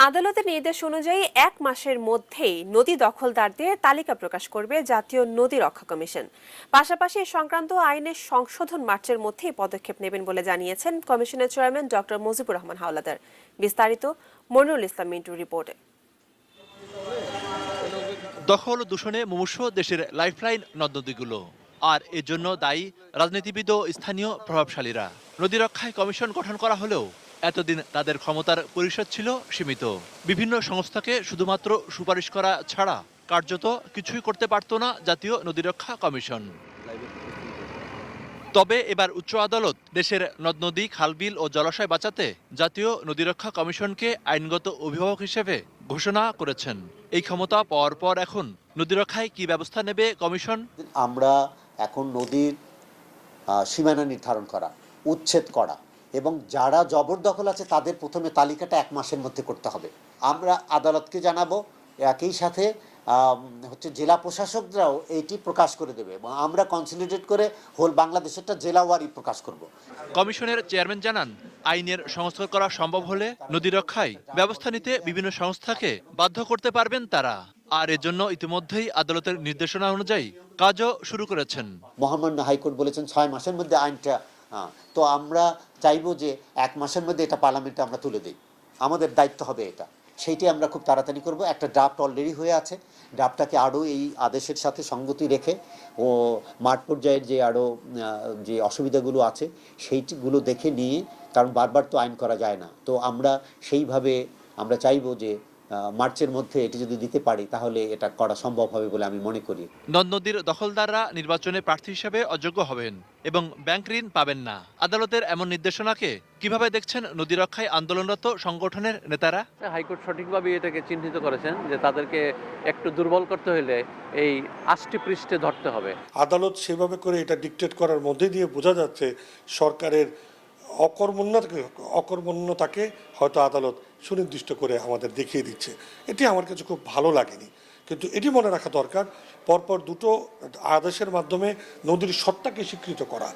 আদালতের নির্দেশ অনুযায়ী 1 মাসের মধ্যেই নদী দখলদারদের তালিকা প্রকাশ করবে জাতীয় নদী রক্ষা কমিশন। পাশাপাশি এ সংক্রান্ত আইনের সংশোধন মার্চের মধ্যেই পদক্ষেপ নেবেন বলে জানিয়েছেন কমিশনের চেয়ারম্যান ডক্টর মুজিবুর রহমান হাওলাদার। বিস্তারিত মনিরুল ইসলাম মিন্টুর রিপোর্টে। দখল ও দূষণে মুমূর্ষু দেশের লাইফলাইন নদ নদীগুলো, আর এর জন্য দায়ী রাজনীতিবিদ ও স্থানীয় প্রভাবশালীরা। নদী রক্ষায় কমিশন গঠন করা হলেও এতদিন তাদের ক্ষমতার পরিসর ছিল সীমিত। বিভিন্ন সংস্থাকে শুধুমাত্র সুপারিশ করা ছাড়া কার্যত কিছুই করতে পারত না জাতীয় নদী রক্ষা কমিশন। তবে এবার উচ্চ আদালত দেশের নদ নদী, খালবিল ও জলাশয় বাঁচাতে জাতীয় নদী রক্ষা কমিশনকে আইনগত অভিভাবক হিসেবে ঘোষণা করেছেন। এই ক্ষমতা পাওয়ার পর এখন নদী রক্ষায় কি ব্যবস্থা নেবে কমিশন? আমরা এখন নদীর সীমানা নির্ধারণ করা, উচ্ছেদ করা এবং যারা জবরদখল আছে তাদের প্রথমে তালিকাটা 1 মাসের মধ্যে করতে হবে। আমরা আদালতকে জানাবো, একই সাথে জেলা প্রশাসকরাও এইটি প্রকাশ করে দেবে এবং আমরা কনসলিডেট করে হোল বাংলাদেশেরটা জেলাওয়ারি প্রকাশ করব। কমিশনের চেয়ারম্যান জানান, আইনের সংস্কার করা সম্ভব হলে নদী রক্ষায় ব্যবস্থা নিতে বিভিন্ন সংস্থাকে বাধ্য করতে পারবেন তারা। আর এর জন্য ইতিমধ্যেই আদালতের নির্দেশনা অনুযায়ী কাজও শুরু করেছেন। মহামান্য হাইকোর্ট বলেছেন 6 মাসের মধ্যে আইনটা, তো আমরা চাইবো যে 1 মাসের মধ্যে এটা পার্লামেন্টে আমরা তুলে দিই। আমাদের দায়িত্ব হবে এটা, সেইটাই আমরা খুব তাড়াতাড়ি করব। একটা ড্রাফট অলরেডি হয়ে আছে, ড্রাফটটাকে আরও এই আদেশের সাথে সঙ্গতি রেখে ও মাঠ পর্যায়ের যে অসুবিধাগুলো আছে সেইগুলো দেখে নিয়ে, কারণ বারবার তো আইন করা যায় না, তো আমরা সেইভাবে আমরা চাইবো যে মার্চের মধ্যে এটি যদি দিতে পারি তাহলে এটা করা সম্ভব হবে বলে আমি মনে করি। নদ নদীর দখলদাররা নির্বাচনে প্রার্থী হিসেবে অযোগ্য হবেন এবং ব্যাংক ঋণ পাবেন না। আদালতের এমন নির্দেশনাকে কিভাবে দেখছেন নদী রক্ষায় আন্দোলনরত সংগঠনের নেতারা? হাইকোর্ট সঠিকভাবে এটাকে চিহ্নিত করেছেন যে তাদেরকে একটু দুর্বল করতে হলে এই 8টি পৃষ্ঠে ধরতে হবে। আদালত সেভাবে করে এটা ডিকটেট করার মধ্যে দিয়ে বোঝা যাচ্ছে সরকারের অকর্মণ্যতাকে হয়তো আদালত সুনির্দিষ্ট করে আমাদের দেখিয়ে দিচ্ছে। এটি আমার কাছে খুব ভালো লাগেনি, কিন্তু এটি মনে রাখা দরকার, পরপর দুটো আদেশের মাধ্যমে নদীর সত্তাকে স্বীকৃত করা।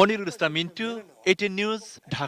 মনিরুল ইসলাম মিন্টু, 18 নিউজ, ঢাকা।